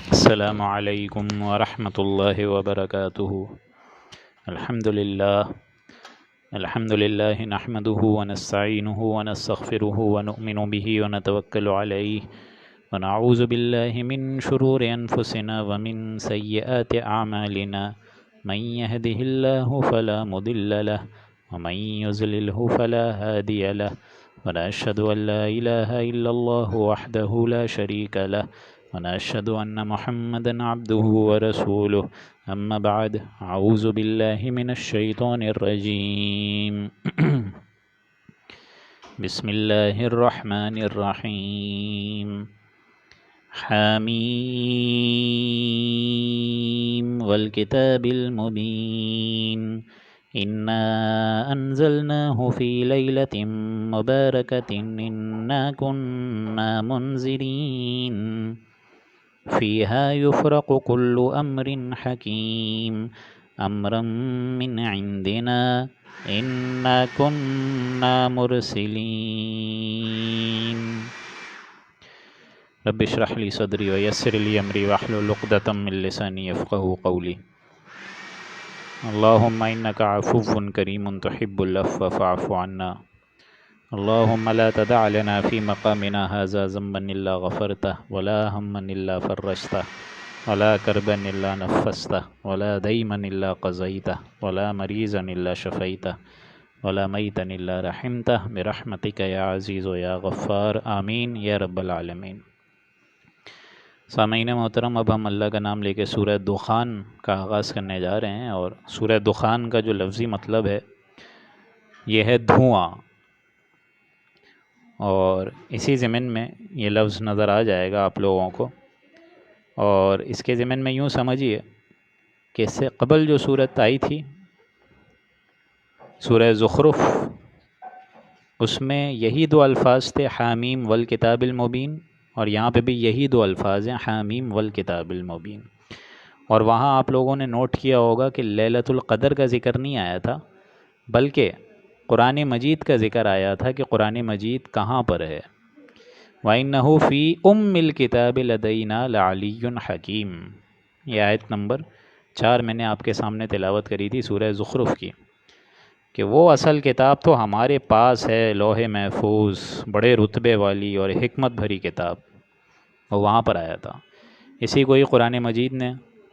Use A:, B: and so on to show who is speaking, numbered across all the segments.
A: السلام علیکم ورحمۃ اللہ وبرکاتہ۔ الحمد للہ نحمده ونستعینه ونستغفره ونؤمن به ونتوکل علیہ ونعوذ باللہ من شرور انفسنا ومن سیئات اعمالنا من يهده الله فلا مضل له ومن يضلله فلا هادی له ونشهد ان لا الہ الا اللہ وحدہ لا شریک له ونشهد أن محمدا عبده ورسوله أما بعد أعوذ بالله من الشيطان الرجيم بسم الله الرحمن الرحيم حميم والكتاب المبين إنا أنزلناه في ليلة مباركة إنا كنا منذرين فيها يفرق كل أمر حكيم أمرا من عندنا إنا كنا مرسلين رب اشرح لي صدري ويسر لي أمري واحلل عقدة من لساني يفقهوا قولي اللهم إنك عفو كريم تحب العفو فاعف عنا اللهم لا تدع لنا في مقامنا هذا ذنبا إلا غفرته ولا هما إلا فرجته ولا كربا إلا نفسته ولا ديما إلا قضيته ولا مريضا إلا شفيته ولا ميتا إلا رحمته برحمتك يا عزيز يا غفار آمین یا رب العالمین۔ سامعین محترم، اب ہم اللہ کا نام لے کے سورہ دخان کا آغاز کرنے جا رہے ہیں، اور سورہ دخان کا جو لفظی مطلب ہے یہ ہے دھواں، اور اسی ضمن میں یہ لفظ نظر آ جائے گا آپ لوگوں کو۔ اور اس کے ضمن میں یوں سمجھیے کہ اس سے قبل جو صورت آئی تھی سورہ زخرف، اس میں یہی دو الفاظ تھے، حامیم والکتاب المبین، اور یہاں پہ بھی یہی دو الفاظ ہیں، حامیم والکتاب المبین۔ اور وہاں آپ لوگوں نے نوٹ کیا ہوگا کہ لیلۃ القدر کا ذکر نہیں آیا تھا، بلکہ قرآن مجید کا ذکر آیا تھا کہ قرآن مجید کہاں پر ہے۔ وَإِنَّهُ فِي أُمِّ الْكِتَابِ لَدَيْنَا لَعَلِيٌّ حَكِيمٌ۔ یہ آیت نمبر 4 میں نے آپ کے سامنے تلاوت کری تھی سورہ زخرف کی، کہ وہ اصل کتاب تو ہمارے پاس ہے، لوح محفوظ، بڑے رتبے والی اور حکمت بھری کتاب، وہ وہاں پر آیا تھا۔ اسی کو ہی قرآن مجید نے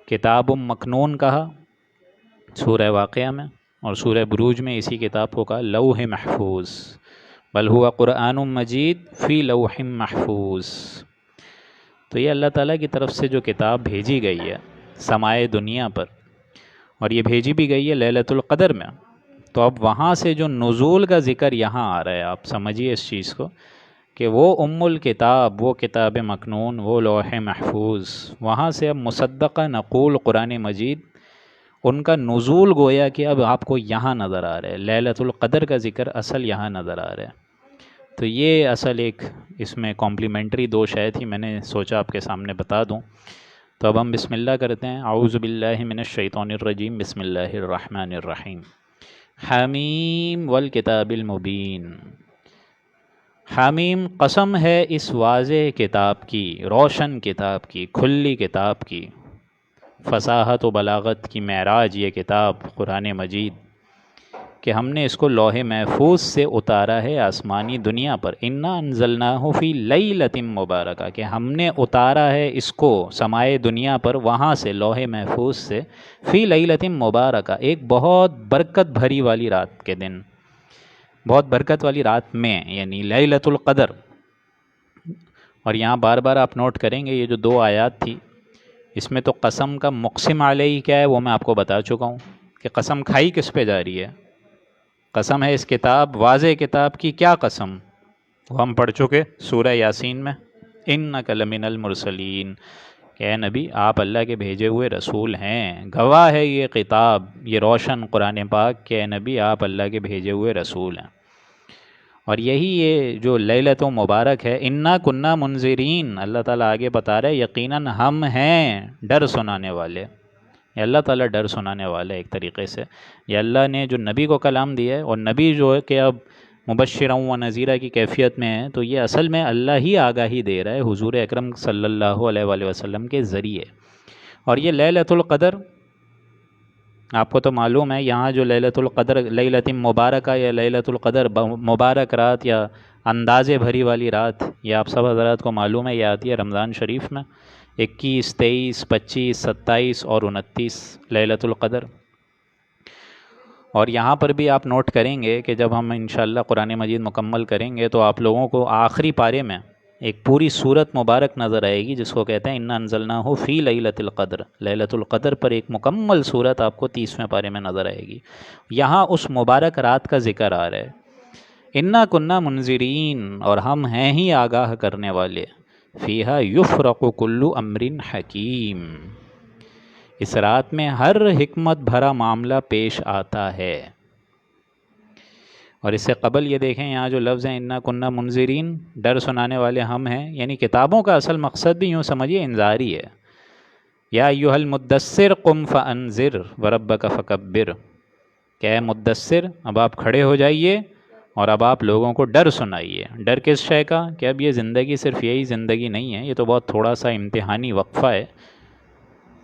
A: کتاب مکنون کہا سورہ واقعہ میں، اور سورہ بروج میں اسی کتاب کو کہا لوح محفوظ، بل ہوا قرآن مجید فی لوح محفوظ۔ تو یہ اللہ تعالیٰ کی طرف سے جو کتاب بھیجی گئی ہے سمائے دنیا پر، اور یہ بھیجی بھی گئی ہے لیلۃ القدر میں، تو اب وہاں سے جو نزول کا ذکر یہاں آ رہا ہے، آپ سمجھیے اس چیز کو کہ وہ ام الکتاب، وہ کتاب مکنون، وہ لوح محفوظ، وہاں سے اب مصدقہ نقول قرآن مجید، ان کا نزول گویا کہ اب آپ کو یہاں نظر آ رہا ہے، لیلۃ القدر کا ذکر اصل یہاں نظر آ رہا ہے۔ تو یہ اصل ایک اس میں کمپلیمنٹری دو شے تھی، میں نے سوچا آپ کے سامنے بتا دوں۔ تو اب ہم بسم اللہ کرتے ہیں، اعوذ باللہ من الشیطان الرجیم، بسم اللہ الرحمن الرحیم۔ حمیم والکتاب المبین۔ حمیم قسم ہے اس واضح کتاب کی، روشن کتاب کی، کھلی کتاب کی، فصاحت و بلاغت کی معراج یہ کتاب قرآن مجید، کہ ہم نے اس کو لوح محفوظ سے اتارا ہے آسمانی دنیا پر۔ انا انزلناہ فی لیلۃ مبارکہ، کہ ہم نے اتارا ہے اس کو سمائے دنیا پر، وہاں سے لوح محفوظ سے، فی لیلۃ مبارکہ، ایک بہت برکت بھری والی رات کے دن، بہت برکت والی رات میں، یعنی لیلۃ القدر۔ اور یہاں بار بار آپ نوٹ کریں گے یہ جو دو آیات تھی، اس میں تو قسم کا مقسم علیہ کیا ہے وہ میں آپ کو بتا چکا ہوں، کہ قسم کھائی کس پہ جا رہی ہے۔ قسم ہے اس کتاب، واضح کتاب کی، کیا قسم؟ وہ ہم پڑھ چکے سورہ یاسین میں، اِنَّکَ لَمِنَ الْمُرْسَلِینَ، کہ اے نبی آپ اللہ کے بھیجے ہوئے رسول ہیں، گواہ ہے یہ کتاب، یہ روشن قرآن پاک، کہ اے نبی آپ اللہ کے بھیجے ہوئے رسول ہیں۔ اور یہی یہ جو لیلۃ و مبارک ہے، اِنَّا كُنَّا مُنذِرِينَ، اللہ تعالیٰ آگے بتا رہے یقیناً ہم ہیں ڈر سنانے والے۔ یہ اللہ تعالیٰ ڈر سنانے والے ایک طریقے سے، یہ اللہ نے جو نبی کو کلام دیا ہے، اور نبی جو ہے کہ اب مبشرا و نذیرہ کی کیفیت میں ہے، تو یہ اصل میں اللہ ہی آگاہی دے رہا ہے حضور اکرم صلی اللہ علیہ وآلہ وسلم کے ذریعے۔ اور یہ لیلۃ القدر آپ کو تو معلوم ہے، یہاں جو لیلۃ القدر لیلۃ مبارکہ یا لیلۃ القدر مبارک رات یا اندازے بھری والی رات، یہ آپ سب حضرات کو معلوم ہے، یہ آتی ہے رمضان شریف میں 21، 23، 25، 27 اور 29 لیلۃ القدر۔ اور یہاں پر بھی آپ نوٹ کریں گے کہ جب ہم انشاءاللہ قرآن مجید مکمل کریں گے تو آپ لوگوں کو آخری پارے میں ایک پوری سورت مبارک نظر آئے گی جس کو کہتے ہیں انا انزلناہ فی لیلۃ القدر۔ لیلۃ القدر پر ایک مکمل سورت آپ کو 30ویں پارے میں نظر آئے گی۔ یہاں اس مبارک رات کا ذکر آ رہا ہے، انا کننا منذرین، اور ہم ہیں ہی آگاہ کرنے والے، فیہا یفرق کل امر حکیم، اس رات میں ہر حکمت بھرا معاملہ پیش آتا ہے۔ اور اس سے قبل یہ دیکھیں یہاں جو لفظ ہیں انا کننا منذرین، ڈر سنانے والے ہم ہیں، یعنی کتابوں کا اصل مقصد بھی یوں سمجھیے انذاری ہے۔ یا ایھا المدثر قم فانذر وربک فکبر، کہ اے مدثر اب آپ کھڑے ہو جائیے اور اب آپ لوگوں کو ڈر سنائیے۔ ڈر کس شے کا؟ کہ اب یہ زندگی صرف یہی زندگی نہیں ہے، یہ تو بہت تھوڑا سا امتحانی وقفہ ہے،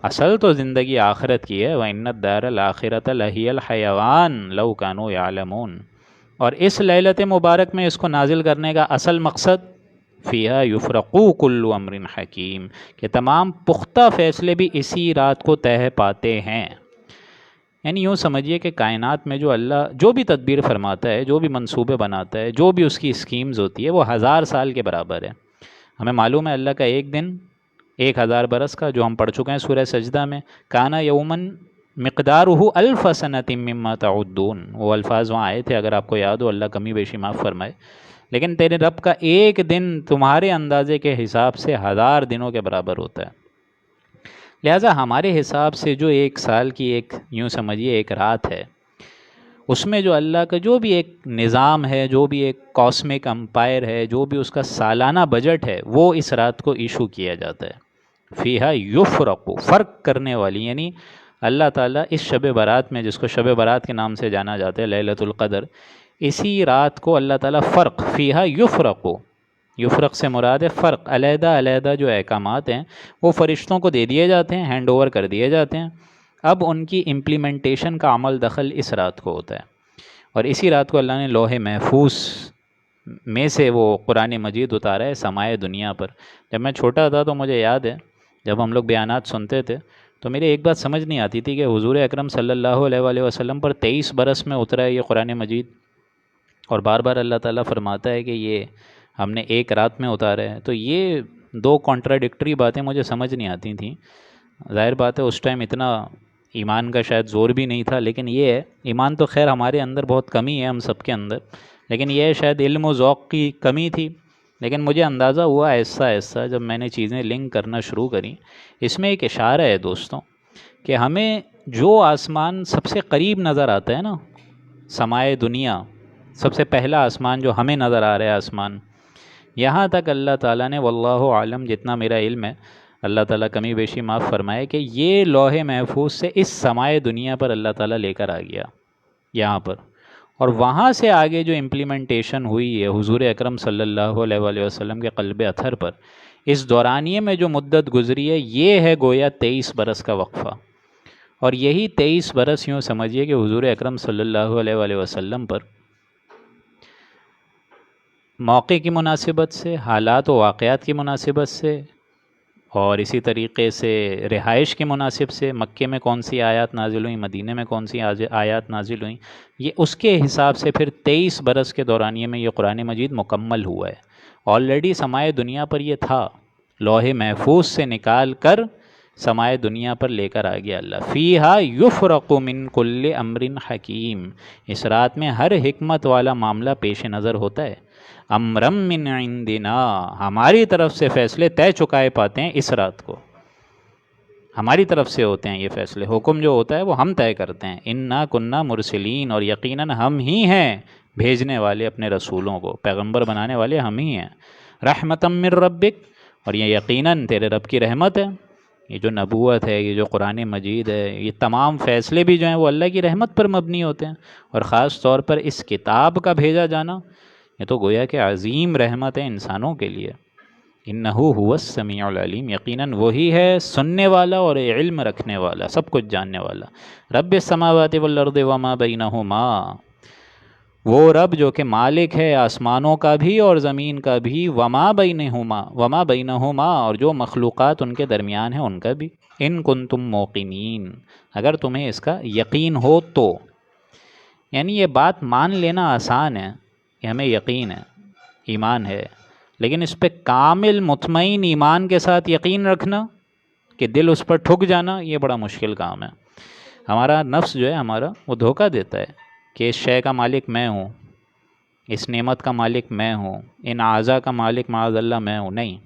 A: اصل تو زندگی آخرت کی ہے۔ وَإِنَّ الدَّارَ الْآخِرَةَ لَهِيَ الْحَيَوَانُ لَوْ كَانُوا يَعْلَمُونَ، اور اس لیلت مبارک میں اس کو نازل کرنے کا اصل مقصد فیہا یفرقو کل امر حکیم، کہ تمام پختہ فیصلے بھی اسی رات کو تہ پاتے ہیں۔ یعنی یوں سمجھیے کہ کائنات میں جو اللہ جو بھی تدبیر فرماتا ہے، جو بھی منصوبے بناتا ہے، جو بھی اس کی اسکیمز ہوتی ہے، وہ 1000 سال کے برابر ہے۔ ہمیں معلوم ہے اللہ کا ایک دن 1000 برس کا، جو ہم پڑھ چکے ہیں سورہ سجدہ میں، کانا یومن مقدارہ الف سنۃ مما تعدون، وہ الفاظ وہاں آئے تھے، اگر آپ کو یاد ہو، اللہ کمی بیشی معاف فرمائے۔ لیکن تیرے رب کا ایک دن تمہارے اندازے کے حساب سے 1000 دنوں کے برابر ہوتا ہے۔ لہٰذا ہمارے حساب سے جو ایک سال کی ایک یوں سمجھیے ایک رات ہے، اس میں جو اللہ کا جو بھی ایک نظام ہے، جو بھی ایک کاسمک امپائر ہے، جو بھی اس کا سالانہ بجٹ ہے، وہ اس رات کو ایشو کیا جاتا ہے۔ فیہا یفرق، فرق کرنے والی، یعنی اللہ تعالیٰ اس شب برات میں، جس کو شب برات کے نام سے جانا جاتا ہے لیلۃ القدر، اسی رات کو اللہ تعالیٰ فرق، فیہا یفرق، یفرق سے مراد ہے فرق، علیحدہ علیحدہ جو احکامات ہیں وہ فرشتوں کو دے دیے جاتے ہیں، ہینڈ اوور کر دیے جاتے ہیں، اب ان کی امپلیمنٹیشن کا عمل دخل اس رات کو ہوتا ہے۔ اور اسی رات کو اللہ نے لوح محفوظ میں سے وہ قرآن مجید اتارا ہے سمائے دنیا پر۔ جب میں چھوٹا تھا تو مجھے یاد ہے جب ہم لوگ بیانات سنتے تھے تو میرے ایک بات سمجھ نہیں آتی تھی کہ حضور اکرم صلی اللہ علیہ وآلہ وسلم پر 23 برس میں اترا ہے یہ قرآن مجید، اور بار بار اللہ تعالیٰ فرماتا ہے کہ یہ ہم نے ایک رات میں اتارا ہے۔ تو یہ دو کانٹراڈکٹری باتیں مجھے سمجھ نہیں آتی تھیں۔ ظاہر بات ہے اس ٹائم اتنا ایمان کا شاید زور بھی نہیں تھا، لیکن یہ ہے ایمان تو خیر ہمارے اندر بہت کمی ہے، ہم سب کے اندر، لیکن یہ شاید علم و ذوق کی کمی تھی۔ لیکن مجھے اندازہ ہوا ایسا ایسا جب میں نے چیزیں لنک کرنا شروع کریں، اس میں ایک اشارہ ہے دوستوں کہ ہمیں جو آسمان سب سے قریب نظر آتا ہے نا، سمائے دنیا، سب سے پہلا آسمان جو ہمیں نظر آ رہا ہے آسمان، یہاں تک اللہ تعالیٰ نے واللہ عالم جتنا میرا علم ہے، اللہ تعالیٰ کمی بیشی معاف فرمائے، کہ یہ لوح محفوظ سے اس سمائے دنیا پر اللہ تعالیٰ لے کر آ گیا یہاں پر، اور وہاں سے آگے جو امپلیمنٹیشن ہوئی ہے حضور اکرم صلی اللہ علیہ وآلہ وسلم کے قلب اطہر پر، اس دورانیے میں جو مدت گزری ہے یہ ہے گویا 23 برس کا وقفہ۔ اور یہی 23 برس یوں سمجھیے کہ حضور اکرم صلی اللہ علیہ وآلہ وسلم پر موقع کی مناسبت سے، حالات و واقعات کی مناسبت سے، اور اسی طریقے سے رہائش کے مناسب سے، مکے میں کون سی آیات نازل ہوئیں، مدینے میں کون سی آیات نازل ہوئیں، یہ اس کے حساب سے پھر 23 برس کے دورانیے میں یہ قرآن مجید مکمل ہوا ہے۔ آلریڈی سمائے دنیا پر یہ تھا، لوح محفوظ سے نکال کر سمائے دنیا پر لے کر آ گیا اللہ۔ فیہا یفرق من کل امر حکیم، اس رات میں ہر حکمت والا معاملہ پیش نظر ہوتا ہے۔ امرم من عندنا، ہماری طرف سے فیصلے طے چکائے پاتے ہیں اس رات کو، ہماری طرف سے ہوتے ہیں یہ فیصلے، حکم جو ہوتا ہے وہ ہم طے کرتے ہیں۔ انا کننا مرسلین، اور یقیناً ہم ہی ہیں بھیجنے والے اپنے رسولوں کو، پیغمبر بنانے والے ہم ہی ہیں۔ رحمتم من ربک، اور یہ یقیناً تیرے رب کی رحمت ہے۔ یہ جو نبوت ہے، یہ جو قرآن مجید ہے، یہ تمام فیصلے بھی جو ہیں وہ اللہ کی رحمت پر مبنی ہوتے ہیں، اور خاص طور پر اس کتاب کا بھیجا جانا یہ تو گویا کہ عظیم رحمت ہے انسانوں کے لیے۔ انہ هو السمیع العلیم، یقیناً وہی ہے سننے والا اور علم رکھنے والا، سب کچھ جاننے والا۔ رب السماوات والارض وما بینہما، وہ رب جو کہ مالک ہے آسمانوں کا بھی اور زمین کا بھی، وما بینہما اور جو مخلوقات ان کے درمیان ہیں ان کا بھی، ان کنتم موقنین، اگر تمہیں اس کا یقین ہو تو۔ یعنی یہ بات مان لینا آسان ہے کہ ہمیں یقین ہے، ایمان ہے، لیکن اس پہ کامل مطمئن ایمان کے ساتھ یقین رکھنا کہ دل اس پر ٹھک جانا، یہ بڑا مشکل کام ہے۔ ہمارا نفس جو ہے ہمارا، وہ دھوکہ دیتا ہے کہ اس شے کا مالک میں ہوں، اس نعمت کا مالک میں ہوں، ان اعضاء کا مالک معاذ اللہ میں ہوں۔ نہیں،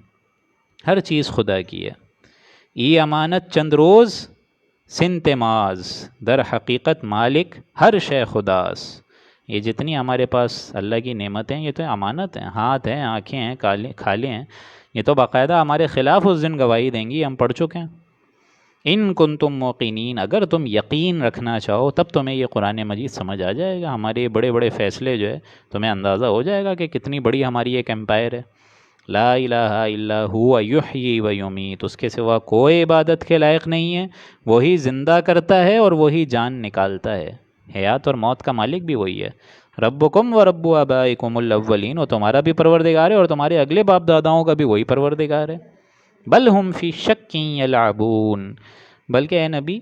A: ہر چیز خدا کی ہے۔ ای امانت چند روز سنت ماز، در حقیقت مالک ہر شے خداس۔ یہ جتنی ہمارے پاس اللہ کی نعمتیں، یہ تو امانت ہیں، ہاتھ ہیں، آنکھیں ہیں، کھالے ہیں، یہ تو باقاعدہ ہمارے خلاف اس دن گواہی دیں گی، ہم پڑھ چکے ہیں۔ ان کنتم موقنین، اگر تم یقین رکھنا چاہو تب تمہیں یہ قرآن مجید سمجھ آ جائے گا، ہمارے بڑے بڑے فیصلے جو ہے تمہیں اندازہ ہو جائے گا کہ کتنی بڑی ہماری ایک امپائر ہے۔ لا الہ الا ہوا یحیی و یمیت، اس کے سوا کوئی عبادت کے لائق نہیں ہے، وہی زندہ کرتا ہے اور وہی جان نکالتا ہے، حیات اور موت کا مالک بھی وہی ہے۔ ربکم و رب آبائکم الاولین، وہ تمہارا بھی پروردگار ہے اور تمہارے اگلے باپ داداؤں کا بھی وہی پروردگار ہے۔ بل ہم فی شک یلعبون، بلکہ اے نبی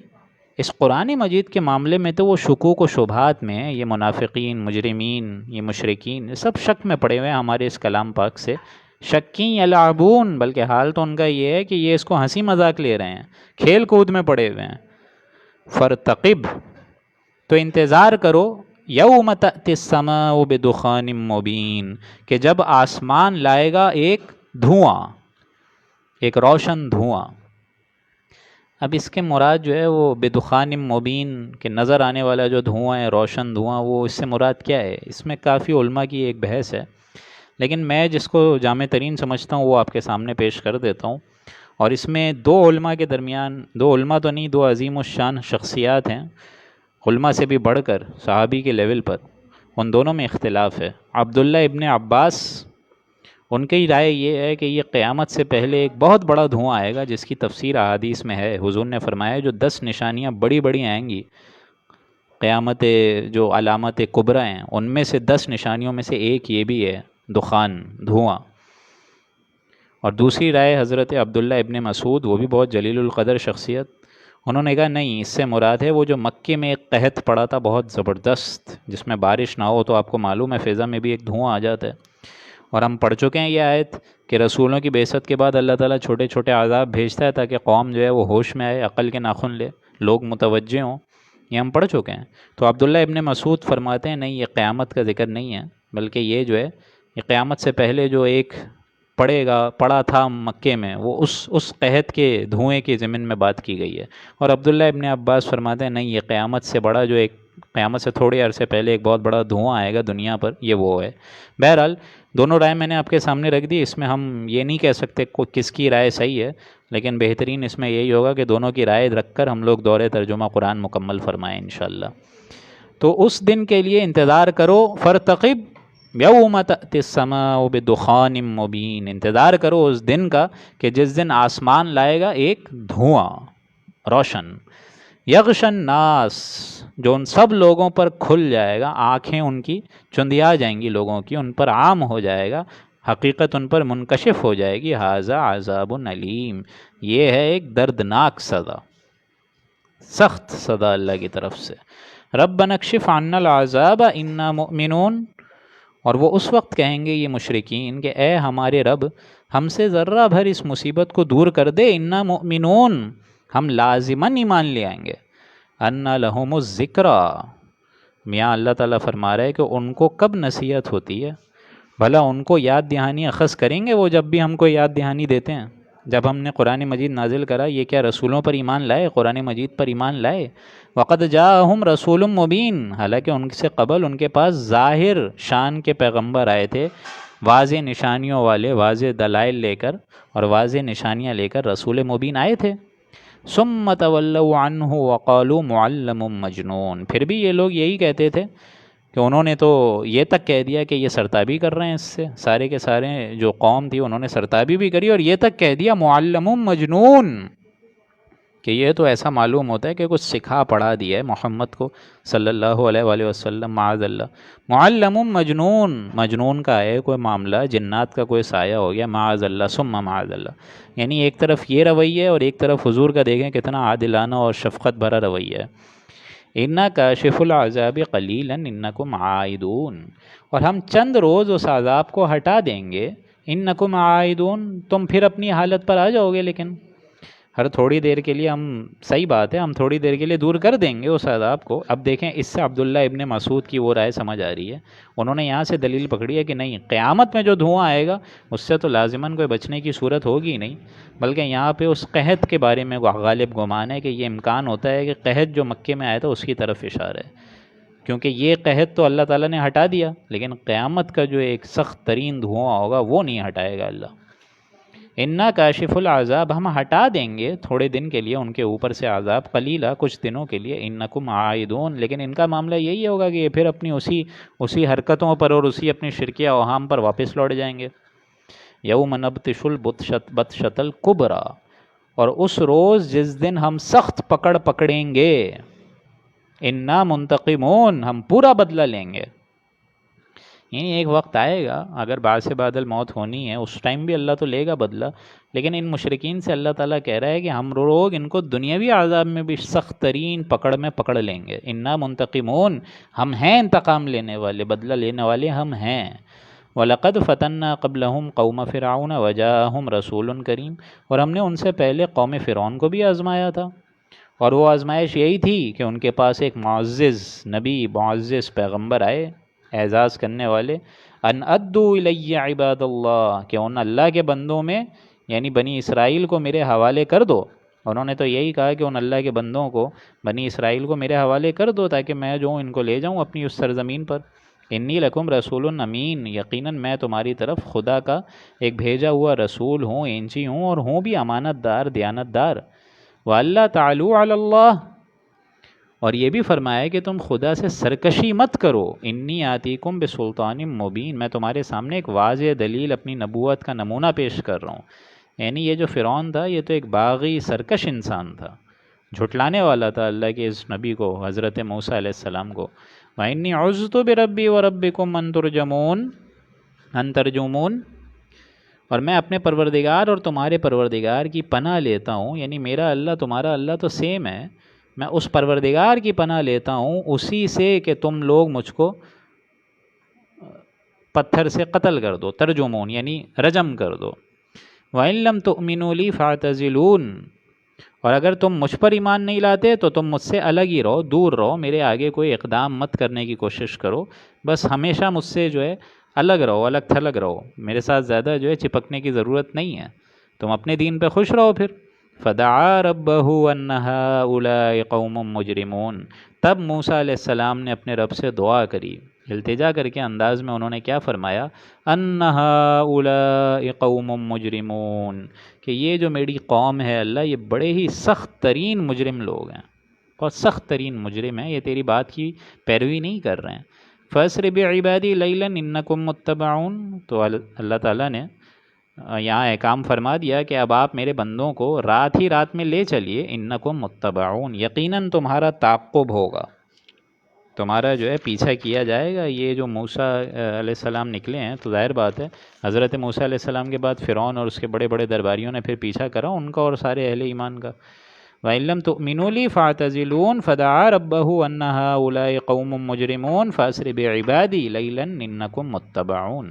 A: اس قرآن مجید کے معاملے میں تو وہ شکوک و شبہات میں ہیں، یہ منافقین، مجرمین، یہ مشرکین، یہ سب شک میں پڑے ہوئے ہیں ہمارے اس کلام پاک سے۔ شکی یلعبون، بلکہ حال تو ان کا یہ ہے کہ یہ اس کو ہنسی مذاق لے رہے ہیں، کھیل کود میں پڑے ہوئے ہیں۔ فرتقب، تو انتظار کرو، یوم تأتی السماء بدخان مبین، کہ جب آسمان لائے گا ایک دھواں، ایک روشن دھواں۔ اب اس کے مراد جو ہے وہ بدخان مبین کہ نظر آنے والا جو دھواں ہے، روشن دھواں، وہ اس سے مراد کیا ہے؟ اس میں کافی علماء کی ایک بحث ہے، لیکن میں جس کو جامع ترین سمجھتا ہوں وہ آپ کے سامنے پیش کر دیتا ہوں۔ اور اس میں دو علماء کے درمیان، دو علماء تو نہیں، دو عظیم الشان شخصیات ہیں، علماء سے بھی بڑھ کر صحابی کے لیول پر، ان دونوں میں اختلاف ہے۔ عبداللہ ابن عباس، ان کی رائے یہ ہے کہ یہ قیامت سے پہلے ایک بہت بڑا دھواں آئے گا، جس کی تفسیر احادیث میں ہے۔ حضور نے فرمایا جو 10 نشانیاں بڑی بڑی آئیں گی قیامت، جو علامت کبریٰ ہیں، ان میں سے 10 نشانیوں میں سے ایک یہ بھی ہے، دخان، دھواں۔ اور دوسری رائے حضرت عبداللہ ابن مسعود، وہ بھی بہت جلیل القدر شخصیت، انہوں نے کہا نہیں، اس سے مراد ہے وہ جو مکے میں ایک قحط پڑا تھا بہت زبردست، جس میں بارش نہ ہو تو آپ کو معلوم ہے فضا میں بھی ایک دھواں آ جاتا ہے۔ اور ہم پڑھ چکے ہیں یہ آیت کہ رسولوں کی بعثت کے بعد اللہ تعالیٰ چھوٹے چھوٹے عذاب بھیجتا ہے تاکہ قوم جو ہے وہ ہوش میں آئے، عقل کے ناخن لے، لوگ متوجہ ہوں، یہ ہم پڑھ چکے ہیں۔ تو عبداللہ ابن مسعود فرماتے ہیں نہیں، یہ قیامت کا ذکر نہیں ہے، بلکہ یہ جو ہے یہ قیامت سے پہلے جو ایک پڑا تھا مکے میں، وہ اس قحط کے دھوئیں کی ضمن میں بات کی گئی ہے۔ اور عبداللہ ابن عباس فرماتے ہیں نہیں، یہ قیامت سے بڑا جو ایک، قیامت سے تھوڑے عرصے پہلے ایک بہت بڑا دھواں آئے گا دنیا پر، یہ وہ ہے۔ بہرحال دونوں رائے میں نے آپ کے سامنے رکھ دی، اس میں ہم یہ نہیں کہہ سکتے کس کی رائے صحیح ہے، لیکن بہترین اس میں یہی ہوگا کہ دونوں کی رائے رکھ کر ہم لوگ دورے ترجمہ قرآن مکمل فرمائیں انشاءاللہ۔ تو اس دن کے لیے انتظار کرو، فرتقب یوم تأتی السماء بدخان مبین، انتظار کرو اس دن کا کہ جس دن آسمان لائے گا ایک دھواں روشن، یغش الناس، جو ان سب لوگوں پر کھل جائے گا، آنکھیں ان کی چندیا جائیں گی لوگوں کی، ان پر عام ہو جائے گا، حقیقت ان پر منکشف ہو جائے گی۔ ھذا عذاب علیم، یہ ہے ایک دردناک سزا، سخت سزا اللہ کی طرف سے۔ ربنا اکشف عنا العذاب انا مؤمنون، اور وہ اس وقت کہیں گے یہ مشرکین کہ اے ہمارے رب، ہم سے ذرہ بھر اس مصیبت کو دور کر دے، انا مؤمنون، ہم لازماً ایمان لے آئیں گے۔ انا لہم الذکریٰ، میاں اللہ تعالیٰ فرما رہے کہ ان کو کب نصیحت ہوتی ہے؟ بھلا ان کو یاد دہانی اخذ کریں گے وہ جب بھی ہم کو یاد دہانی دیتے ہیں؟ جب ہم نے قرآن مجید نازل کرا، یہ کیا رسولوں پر ایمان لائے، قرآن مجید پر ایمان لائے؟ وقد جاءہم رسول مبین، حالانکہ ان سے قبل ان کے پاس ظاہر شان کے پیغمبر آئے تھے، واضح نشانیوں والے، واضح دلائل لے کر اور واضح نشانیاں لے کر رسول مبین آئے تھے۔ ثم تولوا عنہ وقالوا معلم مجنون، پھر بھی یہ لوگ یہی کہتے تھے کہ انہوں نے تو یہ تک کہہ دیا کہ یہ سرتابی کر رہے ہیں، اس سے سارے کے سارے جو قوم تھی انہوں نے سرتابی بھی کری اور یہ تک کہہ دیا معلم مجنون، کہ یہ تو ایسا معلوم ہوتا ہے کہ کچھ سکھا پڑھا دیا ہے محمد کو صلی اللہ علیہ وآلہ وسلم، معاذ اللہ، معلم مجنون، مجنون کا ہے کوئی معاملہ، جنات کا کوئی سایہ ہو گیا، معاذ اللہ ثم معاذ اللہ۔ یعنی ایک طرف یہ رویہ اور ایک طرف حضور کا دیکھیں کتنا عادلانہ اور شفقت بھرا رویہ ہے۔ اِنَّا کاشف العذاب قلیلا انکم عائدون، اور ہم چند روز اس عذاب کو ہٹا دیں گے، انکم عائدون، تم پھر اپنی حالت پر آ جاؤ گے، لیکن ہر تھوڑی دیر کے لیے ہم، صحیح بات ہے، ہم تھوڑی دیر کے لیے دور کر دیں گے اس عذاب کو۔ اب دیکھیں اس سے عبداللہ ابن مسعود کی وہ رائے سمجھ آ رہی ہے، انہوں نے یہاں سے دلیل پکڑی ہے کہ نہیں، قیامت میں جو دھواں آئے گا اس سے تو لازماً کوئی بچنے کی صورت ہوگی ہی نہیں، بلکہ یہاں پہ اس قحط کے بارے میں غالب گمان ہے کہ یہ امکان ہوتا ہے کہ قحط جو مکے میں آیا تھا اس کی طرف اشارہ ہے، کیونکہ یہ قحط تو اللہ تعالیٰ نے ہٹا دیا، لیکن قیامت کا جو ایک سخت ترین دھواں ہوگا وہ نہیں ہٹائے گا اللہ۔ انا کاشف العذاب، ہم ہٹا دیں گے تھوڑے دن کے لیے ان کے اوپر سے عذاب، قلیلا، کچھ دنوں کے لیے، انکم عائدون، لیکن ان کا معاملہ یہی ہوگا کہ یہ پھر اپنی اسی حرکتوں پر اور اسی اپنی شرکیہ اوہام پر واپس لوٹ جائیں گے۔ یوم نبطش البطشۃ الکبریٰ، اور اس روز جس دن ہم سخت پکڑ پکڑیں گے، انا منتقمون، ہم پورا بدلہ لیں گے۔ یعنی ایک وقت آئے گا، اگر بعد سے بعد الموت ہونی ہے اس ٹائم بھی اللہ تو لے گا بدلہ، لیکن ان مشرکین سے اللہ تعالیٰ کہہ رہا ہے کہ ہم لوگ ان کو دنیاوی عذاب میں بھی سخت ترین پکڑ میں پکڑ لیں گے، انا منتقمون، ہم ہیں انتقام لینے والے، بدلہ لینے والے ہم ہیں۔ وَلَقَدْ فَتَنَّا قَبْلَهُمْ قَوْمَ فِرْعَوْنَ وَجَاءَهُمْ رَسُولٌ کریم، اور ہم نے ان سے پہلے قوم فرعون کو بھی آزمایا تھا، اور وہ آزمائش یہی تھی کہ ان کے پاس ایک معزز نبی، معزز پیغمبر آئے، اعزاز کرنے والے، ان ادو الی عباد اللہ، کہ ان اللہ کے بندوں میں یعنی بنی اسرائیل کو میرے حوالے کر دو۔ انہوں نے تو یہی کہا کہ ان اللہ کے بندوں کو، بنی اسرائیل کو میرے حوالے کر دو تاکہ میں جو ان کو لے جاؤں اپنی اس سرزمین پر۔ انی لکم رسول امین، یقیناً میں تمہاری طرف خدا کا ایک بھیجا ہوا رسول ہوں، اینچی ہوں، اور ہوں بھی امانت دار، دیانت دار۔ وَأَلَّا تَعْلُوا عَلَى اللَّهِ، اور یہ بھی فرمایا کہ تم خدا سے سرکشی مت کرو، انی آتیکم بسلطان مبین، میں تمہارے سامنے ایک واضح دلیل، اپنی نبوت کا نمونہ پیش کر رہا ہوں۔ یعنی یہ جو فرعون تھا یہ تو ایک باغی سرکش انسان تھا، جھٹلانے والا تھا اللہ کے اس نبی کو، حضرت موسیٰ علیہ السلام کو۔ وَإِنِّي عُذْتُ بِرَبِّي وَرَبِّكُمْ أَن تَرْجُمُونِ، اور میں اپنے پروردگار اور تمہارے پروردگار کی پناہ لیتا ہوں، یعنی میرا اللہ تمہارا اللہ تو سیم ہے، میں اس پروردگار کی پناہ لیتا ہوں اسی سے کہ تم لوگ مجھ کو پتھر سے قتل کر دو، ترجمون یعنی رجم کر دو۔ وَإِن لَّمْ تُؤْمِنُوا لِي فَاعْتَزِلُونِ، اور اگر تم مجھ پر ایمان نہیں لاتے تو تم مجھ سے الگ ہی رہو، دور رہو، میرے آگے کوئی اقدام مت کرنے کی کوشش کرو، بس ہمیشہ مجھ سے جو ہے الگ رہو، الگ تھلگ رہو، میرے ساتھ زیادہ جو ہے چپکنے کی ضرورت نہیں ہے، تم اپنے دین پہ خوش رہو پھر۔ فَدَعَا رَبَّهُ أَنَّ هَٰؤُلَاءِ قَوْمٌ مُجْرِمُونَ، تب موسیٰ علیہ السلام نے اپنے رب سے دعا کری، التجا کر کے انداز میں انہوں نے کیا فرمایا، أَنَّ هَٰؤُلَاءِ قَوْمٌ مُجْرِمُونَ، کہ یہ جو میری قوم ہے اللہ یہ بڑے ہی سخت ترین مجرم لوگ ہیں، بہت سخت ترین مجرم ہیں، یہ تیری بات کی پیروی نہیں کر رہے ہیں۔ فَأَسْرِ بِعِبَادِي لَيْلًا إِنَّكُمْ مُتَّبَعُونَ، تو اللہ تعالیٰ نے یہاں احکام فرما دیا کہ اب آپ میرے بندوں کو رات ہی رات میں لے چلیے، انکم متبعون، یقیناً تمہارا تعقب ہوگا، تمہارا جو ہے پیچھا کیا جائے گا۔ یہ جو موسیٰ علیہ السلام نکلے ہیں تو ظاہر بات ہے حضرت موسیٰ علیہ السلام کے بعد فرعون اور اس کے بڑے بڑے درباریوں نے پھر پیچھا کرا ان کا اور سارے اہل ایمان کا۔ وَإِن لَّمْ تُؤْمِنُوا لِي فَاعْتَزِلُونِ فَدَعَا رَبَّهُ أَنَّ هَٰؤُلَاءِ قَوْمٌ مُجْرِمُونَ فَأَسْرِ بِعِبَادِي لَيْلًا إِنَّكُمْ مُتَّبَعُونَ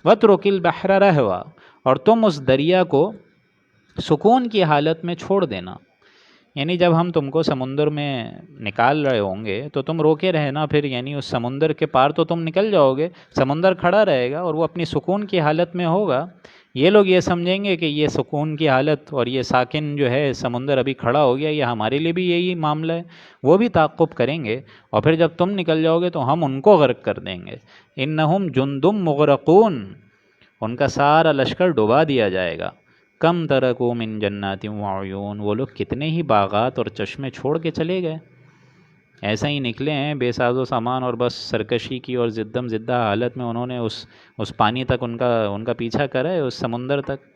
A: وَاتْرُكِ الْبَحْرَ رَهْوًا، اور تم اس دریا کو سکون کی حالت میں چھوڑ دینا، یعنی جب ہم تم کو سمندر میں نکال رہے ہوں گے تو تم روکے رہنا، پھر یعنی اس سمندر کے پار تو تم نکل جاؤ گے، سمندر کھڑا رہے گا اور وہ اپنی سکون کی حالت میں ہوگا۔ یہ لوگ یہ سمجھیں گے کہ یہ سکون کی حالت اور یہ ساکن جو ہے سمندر ابھی کھڑا ہو گیا، یہ ہمارے لیے بھی یہی معاملہ ہے، وہ بھی تعقب کریں گے، اور پھر جب تم نکل جاؤ گے تو ہم ان کو غرق کر دیں گے۔ انہم جندم مغرقون، ان کا سارا لشکر ڈبا دیا جائے گا۔ کم ترکوا من جنات وعیون، وہ لوگ کتنے ہی باغات اور چشمے چھوڑ کے چلے گئے، ایسا ہی نکلے ہیں بے ساز و سامان، اور بس سرکشی کی اور زدم زدہ حالت میں انہوں نے اس پانی تک ان کا پیچھا کرا ہے، اس سمندر تک،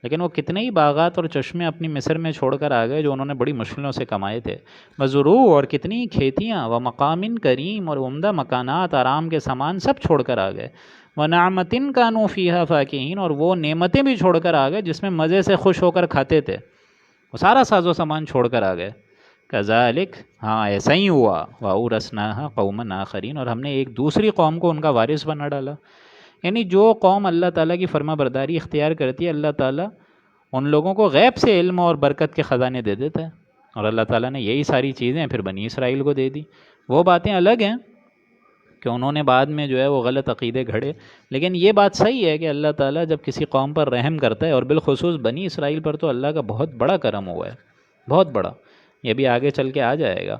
A: لیکن وہ کتنے ہی باغات اور چشمے اپنی مصر میں چھوڑ کر آ گئے جو انہوں نے بڑی مشکلوں سے کمائے تھے، وزروع، اور کتنی ہی کھیتیاں، و مقام کریم، اور عمدہ مکانات، آرام کے سامان سب چھوڑ کر آ گئے، ونعمت کانوا فیہا فاکہین، اور وہ نعمتیں بھی چھوڑ کر آ گئے جس میں مزے سے خوش ہو کر کھاتے تھے، وہ سارا ساز و سامان چھوڑ کر آ گئے، کذالک، ہاں ایسا ہی ہوا، وَأَوْرَثْنَاهَا قَوْمًا آخَرِينَ، اور ہم نے ایک دوسری قوم کو ان کا وارث بنا ڈالا، یعنی جو قوم اللہ تعالیٰ کی فرما برداری اختیار کرتی ہے، اللہ تعالیٰ ان لوگوں کو غیب سے علم اور برکت کے خزانے دے دیتا ہے، اور اللہ تعالیٰ نے یہی ساری چیزیں پھر بنی اسرائیل کو دے دی۔ وہ باتیں الگ ہیں کہ انہوں نے بعد میں جو ہے وہ غلط عقیدے گھڑے، لیکن یہ بات صحیح ہے کہ اللہ تعالیٰ جب کسی قوم پر رحم کرتا ہے، اور بالخصوص بنی اسرائیل پر، تو اللہ کا بہت بڑا کرم ہوا ہے، بہت بڑا، یہ بھی آگے چل کے آ جائے گا۔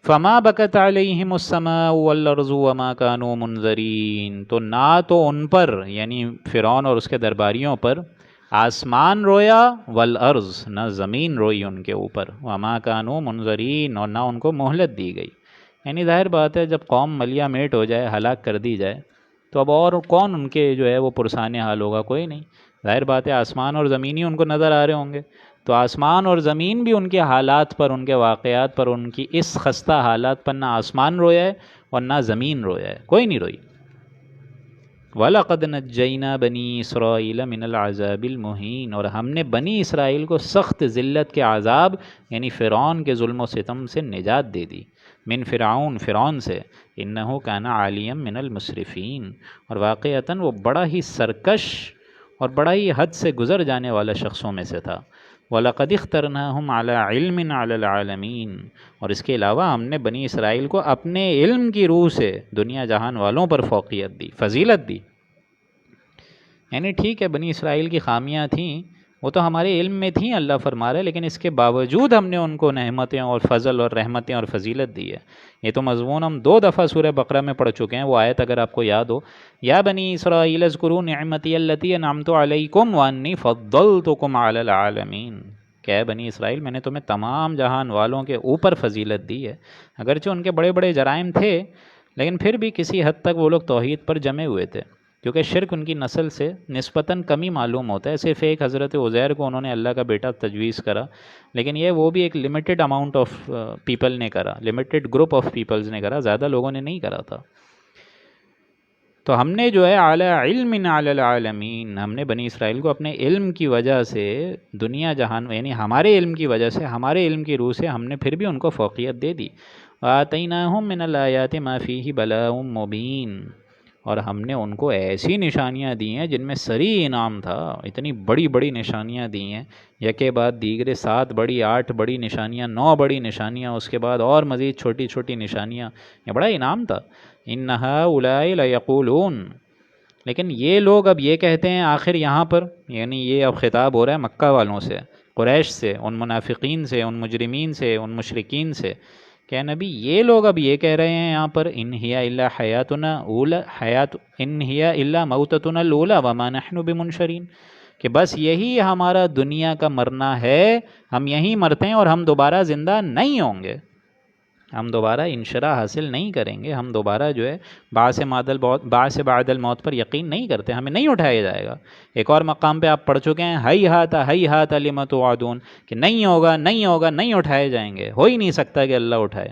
A: فما بکت علیہم السماء والارض وما كانوا منذرین، تو نہ تو ان پر، یعنی فرعون اور اس کے درباریوں پر، آسمان رویا، والارض، نہ زمین روئی ان کے اوپر، وما كانوا منذرین، اور نہ ان کو مہلت دی گئی، یعنی ظاہر بات ہے جب قوم ملیا میٹ ہو جائے، ہلاک کر دی جائے، تو اب اور کون ان کے جو ہے وہ پرسان حال ہوگا؟ کوئی نہیں، ظاہر بات ہے آسمان اور زمین ہی ان کو نظر آ رہے ہوں گے، تو آسمان اور زمین بھی ان کے حالات پر، ان کے واقعات پر، ان کی اس خستہ حالات پر، نہ آسمان رویا ہے اور نہ زمین رویا ہے، کوئی نہیں روئی۔ وَلَقَدْ نَجَّيْنَا بَنِي إِسْرَائِيلَ مِنَ الْعَذَابِ الْمُهِينِ، اور ہم نے بنی اسرائیل کو سخت ذلت کے عذاب، یعنی فرعون کے ظلم و ستم سے نجات دے دی، من فرعون سے، انہو کان عالیا من المسرفین، اور واقعتاً وہ بڑا ہی سرکش اور بڑا ہی حد سے گزر جانے والا شخصوں میں سے تھا۔ وَلَقَدِ اخْتَرْنَاهُمْ عَلَىٰ عِلْمٍ عَلَى الْعَالَمِينَ، اور اس کے علاوہ ہم نے بنی اسرائیل کو اپنے علم کی روح سے دنیا جہان والوں پر فوقیت دی، فضیلت دی، یعنی ٹھیک ہے بنی اسرائیل کی خامیاں تھیں، وہ تو ہمارے علم میں تھیں، اللہ فرما رہے، لیکن اس کے باوجود ہم نے ان کو نعمتیں اور فضل اور رحمتیں اور فضیلت دی ہے۔ یہ تو مضمون ہم 2 دفعہ سورہ بقرہ میں پڑھ چکے ہیں، وہ آیت اگر آپ کو یاد ہو، یا بنی اسرائیل اذکروا نعمتی التی انعمت علیکم وانی فضلتکم علی العالمین، کہ اے بنی اسرائیل، میں نے تمہیں تمام جہان والوں کے اوپر فضیلت دی ہے، اگرچہ ان کے بڑے بڑے جرائم تھے، لیکن پھر بھی کسی حد تک وہ لوگ توحید پر جمے ہوئے تھے، کیونکہ شرک ان کی نسل سے نسبتاً کمی معلوم ہوتا ہے، صرف ایک حضرت عزیر کو انہوں نے اللہ کا بیٹا تجویز کرا، لیکن یہ وہ بھی ایک لمیٹڈ اماؤنٹ آف پیپل نے کرا، لمیٹڈ گروپ آف پیپلز نے کرا، زیادہ لوگوں نے نہیں کرا تھا۔ تو ہم نے جو ہے اعلی علم علی العالمین، ہم نے بنی اسرائیل کو اپنے علم کی وجہ سے دنیا جہان، یعنی ہمارے علم کی وجہ سے، ہمارے علم کی روح سے ہم نے پھر بھی ان کو فوقیت دے دی۔ وَآتَيْنَاهُم مِّنَ الْآيَاتِ مَا فِيهِ بَلَاءٌ مُّبِينٌ، اور ہم نے ان کو ایسی نشانیاں دی ہیں جن میں صریح انعام تھا، اتنی بڑی بڑی نشانیاں دی ہیں، یکے بعد دیگرے 7 بڑی 8 بڑی نشانیاں، 9 بڑی نشانیاں، اس کے بعد اور مزید چھوٹی چھوٹی نشانیاں، یہ بڑا انعام تھا۔ اِنَّ هَٰؤُلَاءِ لَيَقُولُونَ، لیکن یہ لوگ اب یہ کہتے ہیں آخر یہاں پر، یعنی یہ اب خطاب ہو رہا ہے مکہ والوں سے، قریش سے، ان منافقین سے، ان مجرمین سے، ان مشرکین سے، کہ نبی یہ لوگ اب یہ کہہ رہے ہیں یہاں پر، ان ہی الا حیاتنا اولا ان ہی الا موتتنا الاولی وما نحن بمنشرین، کہ بس یہی ہمارا دنیا کا مرنا ہے، ہم یہیں مرتے ہیں اور ہم دوبارہ زندہ نہیں ہوں گے، ہم دوبارہ انشراح حاصل نہیں کریں گے، ہم دوبارہ جو ہے بعث بعد الموت پر یقین نہیں کرتے، ہمیں نہیں اٹھایا جائے گا۔ ایک اور مقام پہ آپ پڑھ چکے ہیں، ہیہات لما توعدون، کہ نہیں ہوگا نہیں ہوگا، نہیں اٹھائے جائیں گے، ہو ہی نہیں سکتا کہ اللہ اٹھائے۔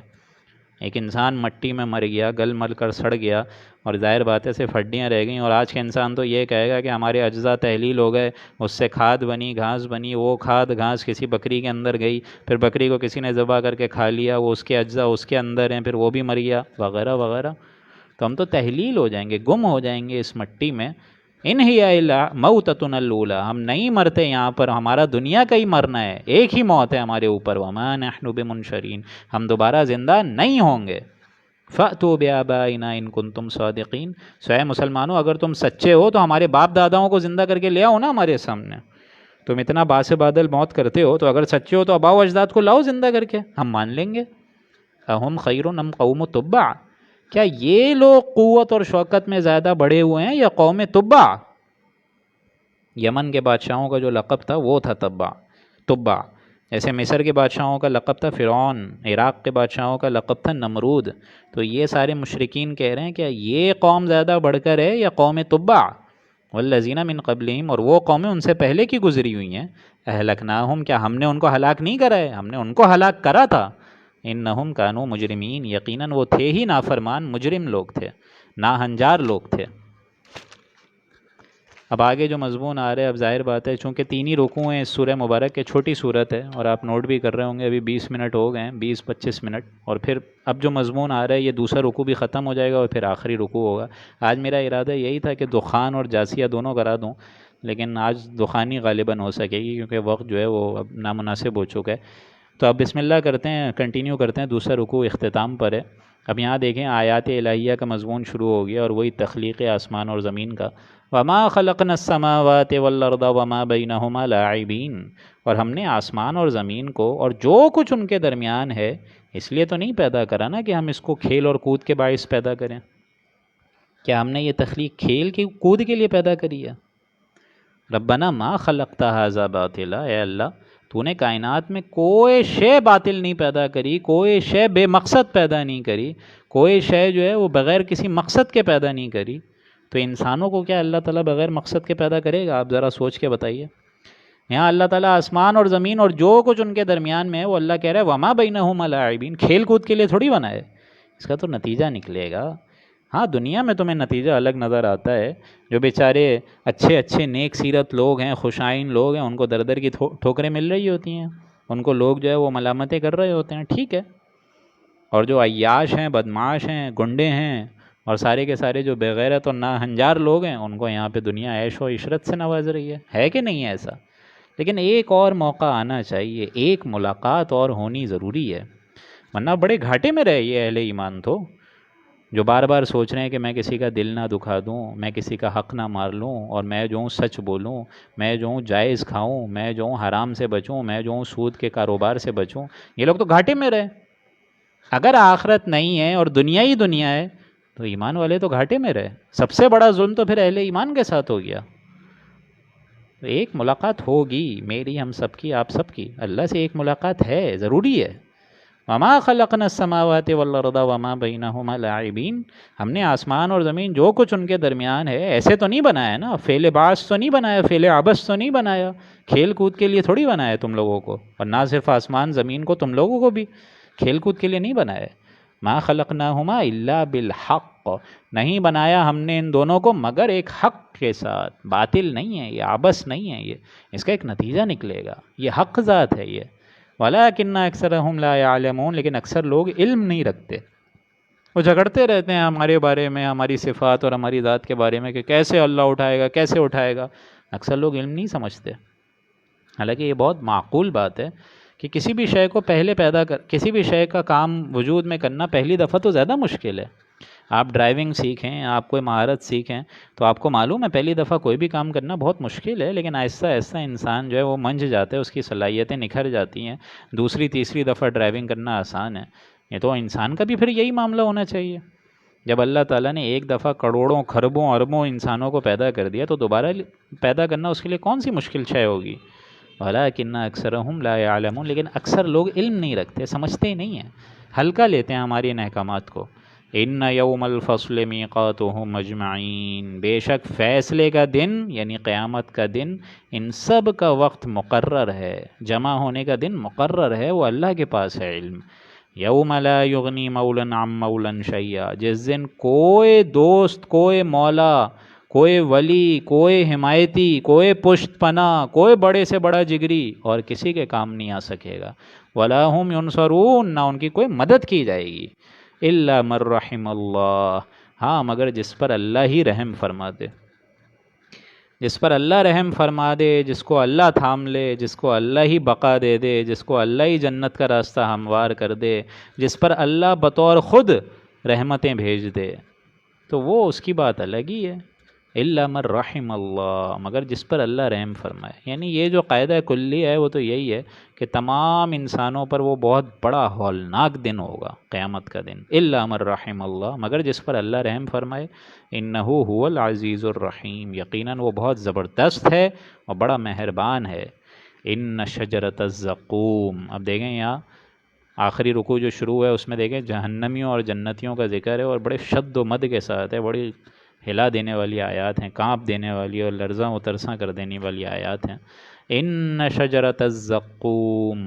A: ایک انسان مٹی میں مر گیا، گل مل کر سڑ گیا، اور ظاہر بات ہے صرف ہڈیاں رہ گئیں، اور آج کے انسان تو یہ کہے گا کہ ہمارے اجزاء تحلیل ہو گئے، اس سے کھاد بنی، گھاس بنی، وہ کھاد گھاس کسی بکری کے اندر گئی، پھر بکری کو کسی نے ذبح کر کے کھا لیا، وہ اس کے اجزاء اس کے اندر ہیں، پھر وہ بھی مر گیا، وغیرہ وغیرہ، تو ہم تو تحلیل ہو جائیں گے، گم ہو جائیں گے اس مٹی میں۔ ان ہی الا موتتنا الاولی، ہم نہیں مرتے یہاں پر، ہمارا دنیا کا ہی مرنا ہے، ایک ہی موت ہے ہمارے اوپر، وما نحن بمنشرین، ہم دوبارہ زندہ نہیں ہوں گے۔ فَأْتُوا بِآبَائِنَا إِن كُنتُمْ صَادِقِينَ، اے مسلمانوں اگر تم سچے ہو تو ہمارے باپ داداؤں کو زندہ کر کے لے آؤ نا ہمارے سامنے، تم اتنا باس بادل موت کرتے ہو تو اگر سچے ہو تو آباء و اجداد کو لاؤ زندہ کر کے، ہم مان لیں گے۔ اَهُمْ خَيْرٌ أَمْ قَوْمُ تُبَّعَ، کیا یہ لوگ قوت اور شوکت میں زیادہ بڑھے ہوئے ہیں یا قوم تبع؟ یمن کے بادشاہوں کا جو لقب تھا وہ تھا تبع. ایسے مصر کے بادشاہوں کا لقب تھا فرعون، عراق کے بادشاہوں کا لقب تھا نمرود. تو یہ سارے مشرکین کہہ رہے ہیں کہ یہ قوم زیادہ بڑھ کر ہے یا قوم تبع؟ والذین من قبلہم، اور وہ قومیں ان سے پہلے کی گزری ہوئی ہیں. اہلکناہم، کیا ہم نے ان کو ہلاک نہیں کرا ہے؟ ہم نے ان کو ہلاک کرا تھا. انہم کانوا مجرمین، یقیناً وہ تھے ہی نافرمان، مجرم لوگ تھے، ناہنجار لوگ تھے. اب آگے جو مضمون آ رہے ہیں، اب ظاہر بات ہے چونکہ 3 ہی رکوع ہیں اس سورہ مبارک کے، چھوٹی صورت ہے اور آپ نوٹ بھی کر رہے ہوں گے، ابھی 20 منٹ ہو گئے ہیں، 20-25 منٹ، اور پھر اب جو مضمون آ رہا ہے یہ دوسرا رکوع بھی ختم ہو جائے گا اور پھر آخری رکوع ہوگا. آج میرا ارادہ یہی تھا کہ دخان اور جاسیہ دونوں کرا دوں، لیکن آج دخانی غالباً ہو سکے گی کیونکہ وقت جو ہے وہ اب نامناسب ہو چکا ہے. تو اب بسم اللہ کرتے ہیں، کنٹینیو کرتے ہیں. دوسرا رکوع اختتام پر ہے. اب یہاں دیکھیں آیات الہیہ کا مضمون شروع ہو گیا اور وہی تخلیق آسمان اور زمین کا. وَمَا خَلَقْنَا السَّمَاوَاتِ وَالْأَرْضَ وَمَا بَيْنَهُمَا لَاعِبِينَ، اور ہم نے آسمان اور زمین کو اور جو کچھ ان کے درمیان ہے اس لیے تو نہیں پیدا کرا نا کہ ہم اس کو کھیل اور کود کے باعث پیدا کریں. کیا ہم نے یہ تخلیق کھیل کی کود کے لیے پیدا کری ہے؟ ربنا ما خلقت ھذا باطلا، اے اللہ تو نے کائنات میں کوئی شے باطل نہیں پیدا کری، کوئی شے بے مقصد پیدا نہیں کری، کوئی شے جو ہے وہ بغیر کسی مقصد کے پیدا نہیں کری. تو انسانوں کو کیا اللہ تعالیٰ بغیر مقصد کے پیدا کرے گا؟ آپ ذرا سوچ کے بتائیے. یہاں اللہ تعالیٰ آسمان اور زمین اور جو کچھ ان کے درمیان میں ہے وہ اللہ کہہ رہا ہے وما بینہما لاعبین، کھیل کود کے لیے تھوڑی بنا ہے. اس کا تو نتیجہ نکلے گا. ہاں دنیا میں تمہیں نتیجہ الگ نظر آتا ہے، جو بیچارے اچھے اچھے نیک سیرت لوگ ہیں، خوشائن لوگ ہیں، ان کو در در کی ٹھوکریں مل رہی ہوتی ہیں، ان کو لوگ جو ہے وہ ملامتیں کر رہے ہوتے ہیں، ٹھیک ہے. اور جو عیاش ہیں، بدمعاش ہیں، گنڈے ہیں اور سارے کے سارے جو بغیرت اور ناہنجار لوگ ہیں، ان کو یہاں پہ دنیا عیش و عشرت سے نواز رہی ہے کہ نہیں ہے ایسا؟ لیکن ایک اور موقع آنا چاہیے، ایک ملاقات اور ہونی ضروری ہے، ورنہ بڑے گھاٹے میں رہے یہ اہل ایمان تو، جو بار بار سوچ رہے ہیں کہ میں کسی کا دل نہ دکھا دوں، میں کسی کا حق نہ مار لوں، اور میں جو ہوں سچ بولوں، میں جو ہوں جائز کھاؤں، میں جو ہوں حرام سے بچوں، میں جو ہوں سود کے کاروبار سے بچوں. یہ لوگ تو گھاٹے میں رہے. اگر آخرت نہیں ہے اور دنیا ہی دنیا ہے تو ایمان والے تو گھاٹے میں رہے. سب سے بڑا ظلم تو پھر اہل ایمان کے ساتھ ہو گیا. تو ایک ملاقات ہوگی میری، ہم سب کی، آپ سب کی، اللہ سے ایک ملاقات ہے، ضروری ہے. وَمَا خَلَقْنَا السَّمَاوَاتِ وَالْأَرْضَ وَمَا بَيْنَهُمَا لَاعِبِينَ، ہم نے آسمان اور زمین جو کچھ ان کے درمیان ہے ایسے تو نہیں بنایا نا، فعل باعث تو نہیں بنایا، فعل عبث تو نہیں بنایا، کھیل کود کے لیے تھوڑی بنایا تم لوگوں کو، اور نہ صرف آسمان زمین کو، تم لوگوں کو بھی کھیل کود کے لیے نہیں بنایا. ما خلقناہما الا بالحق، نہیں بنایا ہم نے ان دونوں کو مگر ایک حق کے ساتھ. باطل نہیں ہے یہ، عبث نہیں ہے یہ، اس کا ایک نتیجہ نکلے گا، یہ حق ذات ہے یہ. وَلَٰكِنَّ أَكْثَرَهُمْ لَا يَعْلَمُونَ، لیکن اکثر لوگ علم نہیں رکھتے، وہ جھگڑتے رہتے ہیں ہمارے بارے میں، ہماری صفات اور ہماری ذات کے بارے میں کہ کیسے اللہ اٹھائے گا، کیسے اٹھائے گا. اکثر لوگ علم نہیں سمجھتے. حالانکہ یہ بہت معقول بات ہے کہ کسی بھی شے کو پہلے کسی بھی شے کا کام وجود میں کرنا پہلی دفعہ تو زیادہ مشکل ہے. آپ ڈرائیونگ سیکھیں، آپ کوئی مہارت سیکھیں تو آپ کو معلوم ہے پہلی دفعہ کوئی بھی کام کرنا بہت مشکل ہے، لیکن آہستہ آہستہ انسان جو ہے وہ منجھ جاتا ہے، اس کی صلاحیتیں نکھر جاتی ہیں، دوسری تیسری دفعہ ڈرائیونگ کرنا آسان ہے. یہ تو انسان کا بھی پھر یہی معاملہ ہونا چاہیے. جب اللہ تعالیٰ نے ایک دفعہ کروڑوں کھربوں اربوں انسانوں کو پیدا کر دیا تو دوبارہ پیدا کرنا اس کے لیے کون سی مشکل شے ہوگی. وَلَٰكِنَّ أَكْثَرَهُمْ لَا يَعْلَمُونَ، لیکن اکثر لوگ علم نہیں رکھتے، سمجھتے ہی نہیں ہیں، ہلکا لیتے ہیں ہماری ان احکامات کو. إِنَّ يَوْمَ الْفَصْلِ مِيقَاتُهُمْ أَجْمَعِينَ، بے شک فیصلے کا دن یعنی قیامت کا دن ان سب کا وقت مقرر ہے، جمع ہونے کا دن مقرر ہے، وہ اللہ کے پاس ہے علم. يَوْمَ لَا يُغْنِي مَوْلًا عَن مَوْلًا شَيْئًا، جس دن کوئی دوست، کوئی مولا، کوئی ولی، کوئی حمایتی، کوئی پشت پناہ، کوئی بڑے سے بڑا جگری اور کسی کے کام نہیں آ سکے گا. وَلَا هُمْ يُنصَرُونَ، نہ ان کی کوئی مدد کی جائے گی. إِلَّا مَن رَحِمَ اللَّهُ، ہاں مگر جس پر اللہ ہی رحم فرما دے، جس پر اللہ رحم فرما دے، جس کو اللہ تھام لے، جس کو اللہ ہی بقا دے دے، جس کو اللہ ہی جنت کا راستہ ہموار کر دے، جس پر اللہ بطور خود رحمتیں بھیج دے، تو وہ اس کی بات الگ ہی ہے. الا من رحم اللہ، مگر جس پر اللہ رحم فرمائے. یعنی یہ جو قاعدہ کلی ہے وہ تو یہی ہے کہ تمام انسانوں پر وہ بہت بڑا ہولناک دن ہوگا قیامت کا دن. الا من رحم اللہ، مگر جس پر اللہ رحم فرمائے. انہ هو العزیز الرحیم، یقیناً وہ بہت زبردست ہے اور بڑا مہربان ہے. ان شجرۃ الزقوم، اب دیکھیں یہاں آخری رکوع جو شروع ہے اس میں دیکھیں جہنمیوں اور جنتیوں کا ذکر ہے، اور بڑے شد و مد کے ساتھ ہے، بڑی ہلا دینے والی آیات ہیں، کانپ دینے والی اور لرزاں و ترساں کر دینے والی آیات ہیں. ان شجرۃ الزقوم،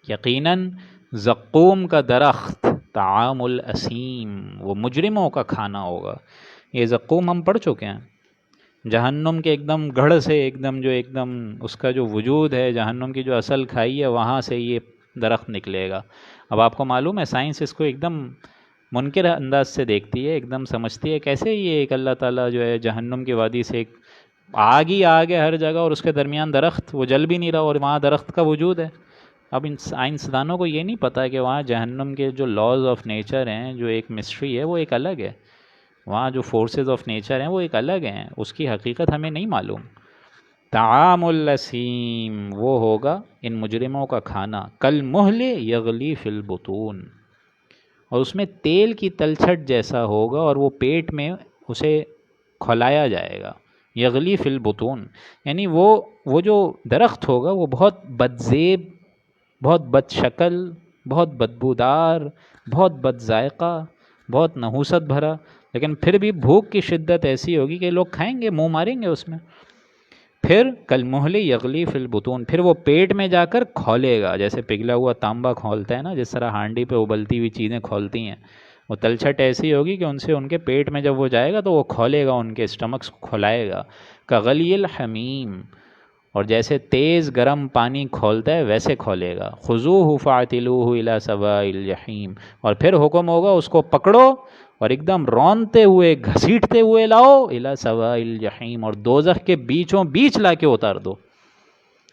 A: یقیناً زقوم کا درخت، طعام الاسیم، وہ مجرموں کا کھانا ہوگا. یہ زقوم ہم پڑھ چکے ہیں، جہنم کے ایک دم گڑھ سے ایک دم جو ایک دم اس کا جو وجود ہے، جہنم کی جو اصل کھائی ہے وہاں سے یہ درخت نکلے گا. اب آپ کو معلوم ہے سائنس اس کو ایک دم منکر انداز سے دیکھتی ہے، ایک دم سمجھتی ہے کیسے یہ ایک اللہ تعالیٰ جو ہے جہنم کی وادی سے ایک آگ ہی آگ ہے ہر جگہ اور اس کے درمیان درخت، وہ جل بھی نہیں رہا اور وہاں درخت کا وجود ہے. اب ان سائنسدانوں کو یہ نہیں پتا کہ وہاں جہنم کے جو لاز آف نیچر ہیں، جو ایک مسٹری ہے وہ ایک الگ ہے، وہاں جو فورسز آف نیچر ہیں وہ ایک الگ ہیں، اس کی حقیقت ہمیں نہیں معلوم. طعام الاسیم، وہ ہوگا ان مجرموں کا کھانا، کالمہل یغلی فی البطون، اور اس میں تیل کی تلچھٹ جیسا ہوگا اور وہ پیٹ میں اسے کھلایا جائے گا. یغلی فی البطون، یعنی وہ جو درخت ہوگا وہ بہت بدزیب، بہت بد شکل، بہت بدبودار، بہت بد ذائقہ، بہت نحوست بھرا، لیکن پھر بھی بھوک کی شدت ایسی ہوگی کہ لوگ کھائیں گے، منہ ماریں گے اس میں. پھر کالمہل یغلی فی البطون، پھر وہ پیٹ میں جا کر کھولے گا، جیسے پگھلا ہوا تانبا کھولتا ہے نا، جس طرح ہانڈی پہ ابلتی ہوئی چیزیں کھولتی ہیں، وہ تلچھٹ ایسی ہوگی کہ ان کے پیٹ میں جب وہ جائے گا تو وہ کھولے گا، ان کے اسٹمکس کو کھولائے گا. کغلی الحمیم، اور جیسے تیز گرم پانی کھولتا ہے ویسے کھولے گا. خذوہ فاعتلوہ الی سواء الجحیم، اور پھر حکم ہوگا اس کو پکڑو اور ایک دم رونتے ہوئے گھسیٹتے ہوئے لاؤ الی سواء الجحیم، اور دوزخ کے بیچوں بیچ لا کے اتار دو.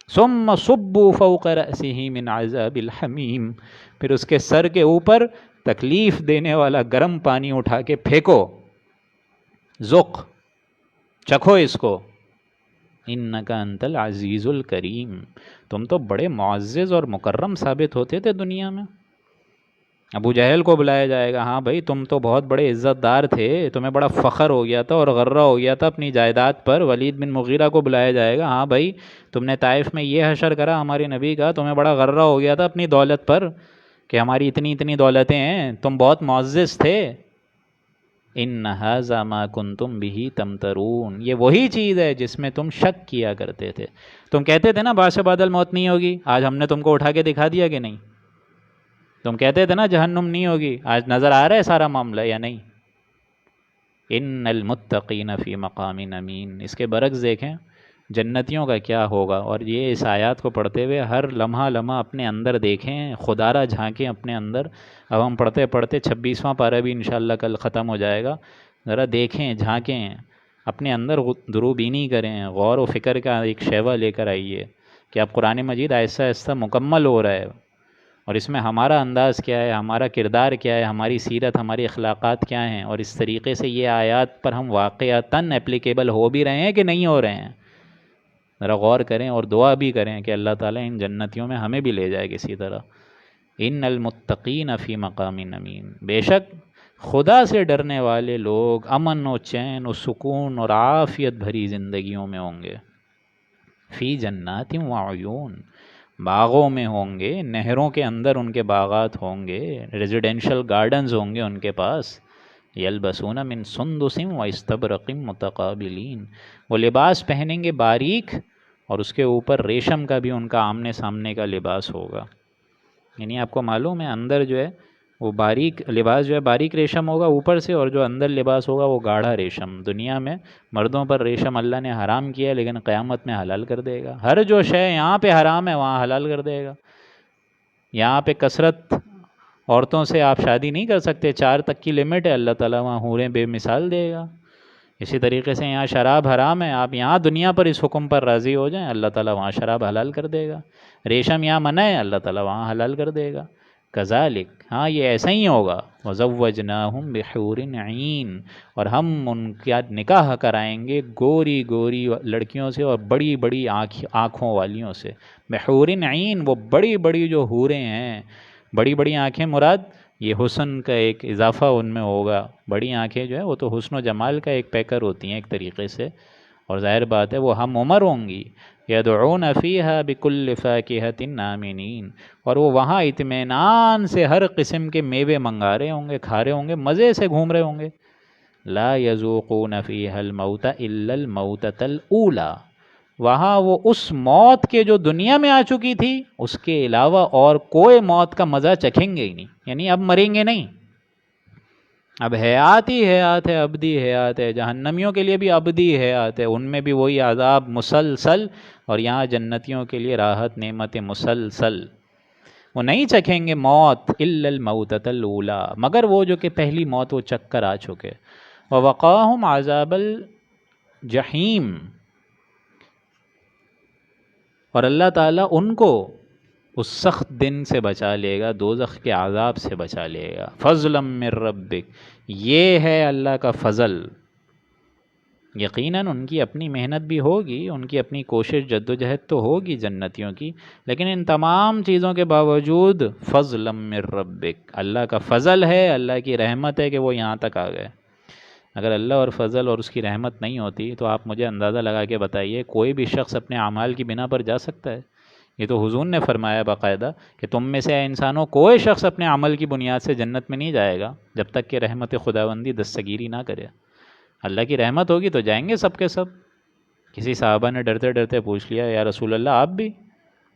A: ثم صبوا فوق رأسہ من عذاب الحمیم، پھر اس کے سر کے اوپر تکلیف دینے والا گرم پانی اٹھا کے پھینکو. ذق، چکھو اس کو. انک انت العزیز الکریم، تم تو بڑے معزز اور مکرم ثابت ہوتے تھے دنیا میں. ابو جہل کو بلایا جائے گا، ہاں بھائی تم تو بہت بڑے عزت دار تھے، تمہیں بڑا فخر ہو گیا تھا اور غرہ ہو گیا تھا اپنی جائیداد پر. ولید بن مغیرہ کو بلایا جائے گا، ہاں بھائی تم نے طائف میں یہ حشر کرا ہمارے نبی کا، تمہیں بڑا غرہ ہو گیا تھا اپنی دولت پر کہ ہماری اتنی اتنی دولتیں ہیں، تم بہت معزز تھے. ان ھذا ما کنتم بہ تمترون، یہ وہی چیز ہے جس میں تم شک کیا کرتے تھے. تم کہتے تھے نا بعث بعد الموت نہیں ہوگی، آج ہم نے تم کو اٹھا کے دکھا دیا کہ نہیں. تم کہتے تھے نا جہنم نہیں ہوگی، آج نظر آ رہا ہے سارا معاملہ یا نہیں. ان المتقین فی مقام امین، اس کے برعکس دیکھیں جنتیوں کا کیا ہوگا. اور یہ اس آیات کو پڑھتے ہوئے ہر لمحہ لمحہ اپنے اندر دیکھیں، خدا را جھانکیں اپنے اندر. اب ہم پڑھتے پڑھتے 26واں پارہ بھی انشاءاللہ کل ختم ہو جائے گا. ذرا دیکھیں، جھانکیں، اپنے اندر دروبینی کریں، غور و فکر کا ایک شیوا لے کر آئیے کہ اب قرآن مجید آہستہ آہستہ مکمل ہو رہا ہے، اور اس میں ہمارا انداز کیا ہے، ہمارا کردار کیا ہے، ہماری سیرت، ہماری اخلاقات کیا ہیں، اور اس طریقے سے یہ آیات پر ہم واقعتاً اپلیکیبل ہو بھی رہے ہیں کہ نہیں ہو رہے ہیں. ذرا غور کریں اور دعا بھی کریں کہ اللہ تعالیٰ ان جنتیوں میں ہمیں بھی لے جائے کسی طرح. ان المتقین فی مقام امین، بے شک خدا سے ڈرنے والے لوگ امن و چین و سکون اور عافیت بھری زندگیوں میں ہوں گے. فی جنات و عیون، باغوں میں ہوں گے، نہروں کے اندر ان کے باغات ہوں گے، ریزیڈینشل گارڈنز ہوں گے ان کے پاس. یلبسون من سندس و استبرق متقابلین، وہ لباس پہنیں گے باریک، اور اس کے اوپر ریشم کا بھی ان کا آمنے سامنے کا لباس ہوگا. یعنی آپ کو معلوم ہے اندر جو ہے وہ باریک لباس جو ہے باریک ریشم ہوگا اوپر سے، اور جو اندر لباس ہوگا وہ گاڑھا ریشم. دنیا میں مردوں پر ریشم اللہ نے حرام کیا ہے، لیکن قیامت میں حلال کر دے گا. ہر جو شے یہاں پہ حرام ہے وہاں حلال کر دے گا. یہاں پہ کثرت عورتوں سے آپ شادی نہیں کر سکتے، 4 تک کی لمٹ ہے، اللہ تعالیٰ وہاں حوریں بے مثال دے گا. اسی طریقے سے یہاں شراب حرام ہے، آپ یہاں دنیا پر اس حکم پر راضی ہو جائیں، اللہ تعالیٰ وہاں شراب حلال کر دے گا. ریشم یہاں منع ہے، اللہ تعالیٰ وہاں حلال کر دے گا. کذالک، ہاں یہ ایسا ہی ہوگا، وزوجناہم بحور عین، اور ہم ان کا نکاح کرائیں گے گوری گوری لڑکیوں سے اور بڑی بڑی آنکھوں والیوں سے۔ بحور عین، وہ بڑی بڑی جو حوریں ہیں، بڑی بڑی آنکھیں مراد یہ حسن کا ایک اضافہ ان میں ہوگا۔ بڑی آنکھیں جو ہے وہ تو حسن و جمال کا ایک پیکر ہوتی ہیں ایک طریقے سے، اور ظاہر بات ہے وہ ہم عمر ہوں گی۔ یدعون فیہا بکل فاکہۃ آمنین، اور وہ وہاں اطمینان سے ہر قسم کے میوے منگا رہے ہوں گے، کھا رہے ہوں گے، مزے سے گھوم رہے ہوں گے۔ لا یذوقون فیہا الموت الا الموتۃ الاولی، وہاں وہ اس موت کے جو دنیا میں آ چکی تھی اس کے علاوہ اور کوئی موت کا مزہ چکھیں گے ہی نہیں، یعنی اب مریں گے نہیں، اب حیات ہی حیات ہے، ابدی حیات ہے۔ جہنمیوں کے لیے بھی ابدی حیات ہے، ان میں بھی وہی عذاب مسلسل، اور یہاں جنتیوں کے لیے راحت نعمت مسلسل۔ وہ نہیں چکھیں گے موت الا الموتۃ الاولی، مگر وہ جو کہ پہلی موت وہ چکھ کر آ چکے۔ ووقاہم عذاب الجحیم، اور اللہ تعالیٰ ان کو اس سخت دن سے بچا لے گا، دوزخ کے عذاب سے بچا لے گا۔ فضلا من ربک، یہ ہے اللہ کا فضل۔ یقیناً ان کی اپنی محنت بھی ہوگی، ان کی اپنی کوشش جد و جہد تو ہوگی جنتیوں کی، لیکن ان تمام چیزوں کے باوجود فضلا من ربک، اللہ کا فضل ہے، اللہ کی رحمت ہے کہ وہ یہاں تک آ گئے۔ اگر اللہ اور فضل اور اس کی رحمت نہیں ہوتی تو آپ مجھے اندازہ لگا کے بتائیے کوئی بھی شخص اپنے اعمال کی بنا پر جا سکتا ہے؟ یہ تو حضور نے فرمایا باقاعدہ کہ تم میں سے انسانوں کوئی شخص اپنے عمل کی بنیاد سے جنت میں نہیں جائے گا جب تک کہ رحمت خداوندی دستگیری نہ کرے۔ اللہ کی رحمت ہوگی تو جائیں گے سب کے سب۔ کسی صحابہ نے ڈرتے ڈرتے پوچھ لیا یا رسول اللہ آپ بھی؟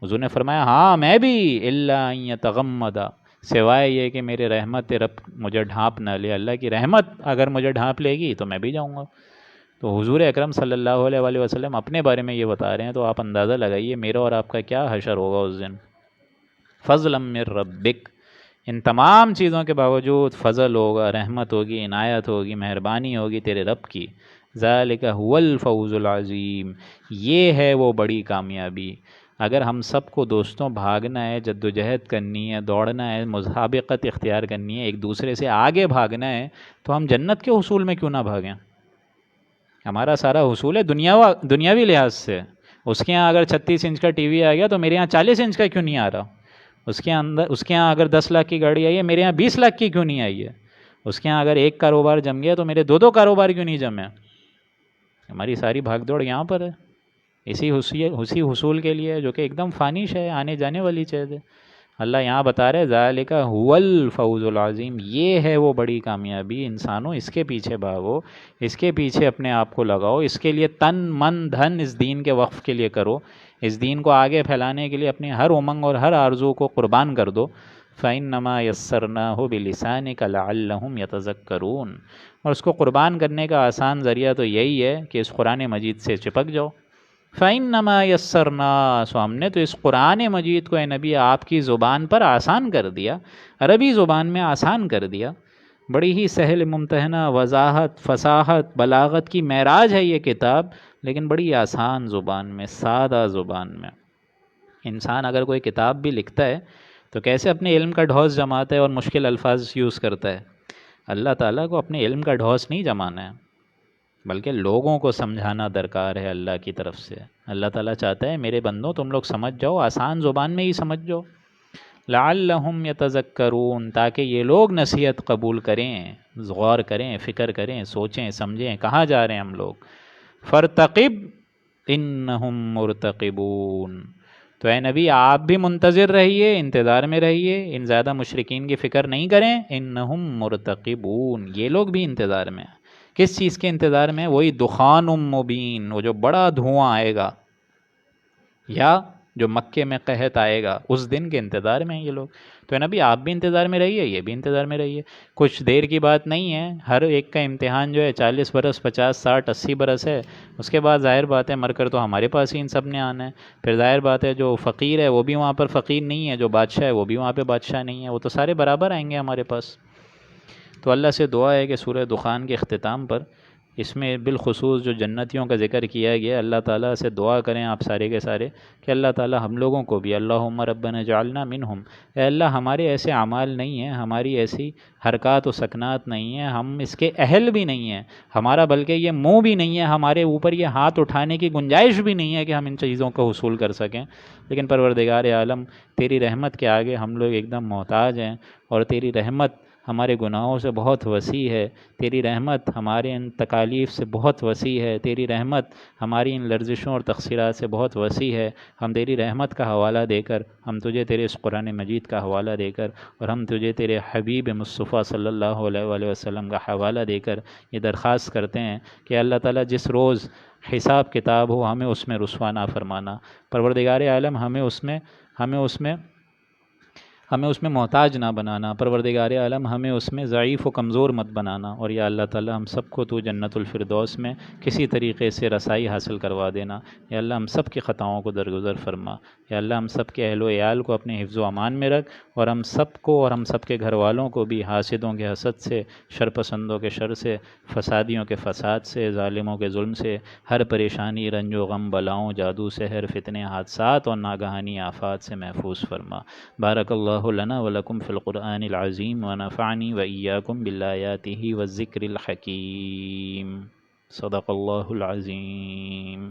A: حضور نے فرمایا ہاں میں بھی، الا ان یتغمد، سوائے یہ کہ میرے رحمت رب مجھے ڈھانپ نہ لے، اللہ کی رحمت اگر مجھے ڈھانپ لے گی تو میں بھی جاؤں گا۔ تو حضور اکرم صلی اللہ علیہ وآلہ وسلم اپنے بارے میں یہ بتا رہے ہیں، تو آپ اندازہ لگائیے میرا اور آپ کا کیا حشر ہوگا اس دن۔ فضلا من ربک، ان تمام چیزوں کے باوجود فضل ہوگا، رحمت ہوگی، عنایت ہوگی، مہربانی ہوگی تیرے رب کی۔ ذالک هو الفوز العظیم، یہ ہے وہ بڑی کامیابی۔ اگر ہم سب کو دوستوں بھاگنا ہے، جد و جہد کرنی ہے، دوڑنا ہے، مسابقت اختیار کرنی ہے، ایک دوسرے سے آگے بھاگنا ہے، تو ہم جنت کے حصول میں کیوں نہ بھاگیں؟ ہمارا سارا حصول ہے دنیاوی لحاظ سے۔ اس کے ہاں اگر 36 انچ کا ٹی وی آ گیا تو میرے یہاں 40 انچ کا کیوں نہیں آ رہا؟ اس کے ہاں اگر 10 لاکھ کی گاڑی آئی ہے میرے یہاں 20 لاکھ کی کیوں نہیں آئی ہے؟ اس کے ہاں اگر ایک کاروبار جم گیا تو میرے دو کاروبار کیوں نہیں جمے؟ ہماری ساری بھاگ دوڑ یہاں پر ہے، اسی حصول کے لیے جو کہ ایک دم فانش ہے، آنے جانے والی چیز ہے۔ اللہ یہاں بتا رہے ذالک هو الفوز العظیم، یہ ہے وہ بڑی کامیابی۔ انسانوں اس کے پیچھے بھاگو، اس کے پیچھے اپنے آپ کو لگاؤ، اس کے لیے تن من دھن اس دین کے وقف کے لیے کرو، اس دین کو آگے پھیلانے کے لیے اپنی ہر امنگ اور ہر آرزو کو قربان کر دو۔ فَإِنَّمَا يَسَّرْنَاهُ بِلِسَانِكَ لَعَلَّهُمْ يَتَذَكَّرُونَ، اور اس کو قربان کرنے کا آسان ذریعہ تو یہی ہے کہ اس قرآن مجید سے چپک جاؤ۔ فَإِنَّمَا يَسَّرْنَا، سو ہم نے تو اس قرآن مجید کو اے نبی آپ کی زبان پر آسان کر دیا، عربی زبان میں آسان کر دیا۔ بڑی ہی سہل ممتحنہ وضاحت فصاحت بلاغت کی معراج ہے یہ کتاب، لیکن بڑی آسان زبان میں، سادہ زبان میں۔ انسان اگر کوئی کتاب بھی لکھتا ہے تو کیسے اپنے علم کا ڈھوس جماتا ہے اور مشکل الفاظ یوز کرتا ہے؟ اللہ تعالیٰ کو اپنے علم کا ڈھوس نہیں جمانا ہے، بلکہ لوگوں کو سمجھانا درکار ہے اللہ کی طرف سے۔ اللہ تعالیٰ چاہتا ہے میرے بندوں تم لوگ سمجھ جاؤ، آسان زبان میں ہی سمجھ جاؤ۔ لعلہم یتذکرون، تاکہ یہ لوگ نصیحت قبول کریں، غور کریں، فکر کریں، سوچیں سمجھیں کہاں جا رہے ہیں ہم لوگ۔ فرتقب انہم مرتقبون، تو اے نبی آپ بھی منتظر رہیے، انتظار میں رہیے، ان زیادہ مشرکین کی فکر نہیں کریں۔ انہم مرتقبون، یہ لوگ بھی انتظار میں ہیں۔ کس چیز کے انتظار میں؟ وہی دخان مبین، وہ جو بڑا دھواں آئے گا، یا جو مکے میں قحط آئے گا، اس دن کے انتظار میں ہیں یہ لوگ۔ تو نبی آپ بھی انتظار میں رہیے، یہ بھی انتظار میں رہیے۔ کچھ دیر کی بات نہیں ہے، ہر ایک کا امتحان جو ہے 40 برس 50 60 80 برس ہے، اس کے بعد ظاہر بات ہے مر کر تو ہمارے پاس ہی ان سب نے آنا ہے۔ پھر ظاہر بات ہے جو فقیر ہے وہ بھی وہاں پر فقیر نہیں ہے، جو بادشاہ ہے وہ بھی وہاں پہ بادشاہ نہیں ہے، وہ تو سارے برابر آئیں گے ہمارے پاس۔ تو اللہ سے دعا ہے کہ سورہ دخان کے اختتام پر اس میں بالخصوص جو جنتیوں کا ذکر کیا گیا، اللہ تعالیٰ سے دعا کریں آپ سارے کے سارے کہ اللہ تعالیٰ ہم لوگوں کو بھی، اللہم ربنا جعلنا منہم، اے اللہ ہمارے ایسے اعمال نہیں ہیں، ہماری ایسی حرکات و سکنات نہیں ہیں، ہم اس کے اہل بھی نہیں ہیں، ہمارا بلکہ یہ منہ بھی نہیں ہے، ہمارے اوپر یہ ہاتھ اٹھانے کی گنجائش بھی نہیں ہے کہ ہم ان چیزوں کو حصول کر سکیں، لیکن پروردگار عالم تیری رحمت کے آگے ہم لوگ ایک دم محتاج ہیں، اور تیری رحمت ہمارے گناہوں سے بہت وسیع ہے، تیری رحمت ہمارے ان تکالیف سے بہت وسیع ہے، تیری رحمت ہماری ان لرزشوں اور تقصیرات سے بہت وسیع ہے۔ ہم تیری رحمت کا حوالہ دے کر، ہم تجھے تیرے اس قرآن مجید کا حوالہ دے کر، اور ہم تجھے تیرے حبیب مصطفیٰ صلی اللہ علیہ وآلہ وسلم کا حوالہ دے کر یہ درخواست کرتے ہیں کہ اللہ تعالیٰ جس روز حساب کتاب ہو ہمیں اس میں رسوا نہ فرمانا، پروردگار عالم ہمیں اس میں محتاج نہ بنانا، پروردگار عالم ہمیں اس میں ضعیف و کمزور مت بنانا، اور یا اللہ تعالیٰ ہم سب کو تو جنت الفردوس میں کسی طریقے سے رسائی حاصل کروا دینا، یا اللہ ہم سب کی خطاؤں کو درگزر فرما، یا اللہ ہم سب کے اہل و عیال کو اپنے حفظ و امان میں رکھ، اور ہم سب کو اور ہم سب کے گھر والوں کو بھی حاسدوں کے حسد سے، شر پسندوں کے شر سے، فسادیوں کے فساد سے، ظالموں کے ظلم سے، ہر پریشانی، رنج و غم، بلاؤں، جادو، سحر، فتنے، حادثات اور ناگہانی آفات سے محفوظ فرما۔ بارک اللہ لنا ولکم فی القرآن العظیم ونفعنی وإیاکم بالآیاتہ والذکر الحکیم۔ صدق اللہ العظیم۔